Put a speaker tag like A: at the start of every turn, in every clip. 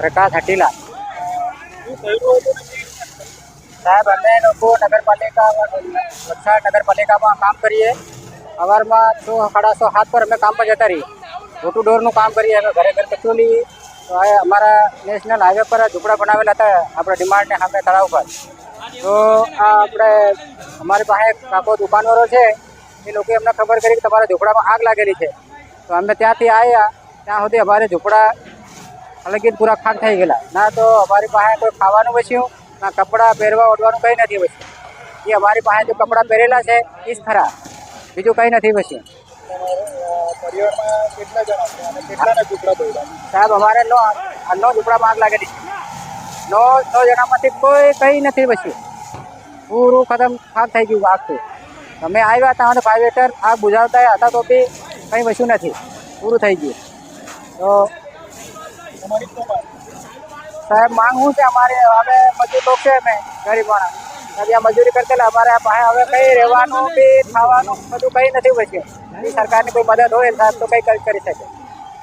A: પ્રકાશ હટીલા. સાહેબ અમે લોકો નગરપાલિકા વલસાડ નગરપાલિકામાં કામ કરીએ. સવારમાં 6:30 પર અમે કામ પર જતા રહીએ. ડોર ટુ ડોરનું કામ કરીએ. અમે ઘરે ઘર કચરો લઈએ. તો અમારા નેશનલ હાઈવે પર ઝૂંપડા બનાવેલા હતા આપણે ડિમાન્ડને સામે તળાવ પર. તો આ આપણે અમારી પાસે કાકો દુકાનવાળો છે એ લોકોએ અમને ખબર કરી કે તમારા ઝૂંપડામાં આગ લાગેલી છે. તો અમે ત્યાંથી આવ્યા. ત્યાં સુધી અમારે ઝૂંપડા અલગીન પૂરા ખાક થઈ ગયેલા. ના તો અમારી પાસે કોઈ ખાવાનું બચ્યું, ના કપડાં પહેરવા ઓઢવાનું કંઈ નથી બચ્યું. એ અમારી પાસે જો કપડાં પહેરેલા છે એ જ ખરા, બીજું કંઈ નથી બચ્યું.
B: પરિવારમાં કેટલા જણા છે અને કેટલાના ઝૂંપડા પડ્યા?
A: સાહેબ અમારે 9 ઝૂંપડામાં આગ લાગેલી છે. 9 જણામાંથી કોઈ કંઈ નથી બચ્યું. પૂરું ખતમ ખાક થઈ ગયું આગથી. અમે આવ્યા ત્યાં ફાયર બ્રિગેડ આગ બુઝાવતા હતા તો બી કંઈ બચ્યું નથી, પૂરું થઈ ગયું. તો
B: તમારી શું માંગ?
A: સાહેબ માંગ શું છે અમારે? હવે મજૂર લોકો છે અમે ગરીબ માણસ, ત્યાં મજૂરી કરતા અમારે પાસે હવે કંઈ રહેવાનું બી ખાવાનું બધું કંઈ નથી બચ્યું. એ સરકારની કોઈ મદદ હોય સાહેબ તો કંઈ કરી શકે.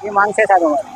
A: એ માંગ છે સાહેબ અમારે.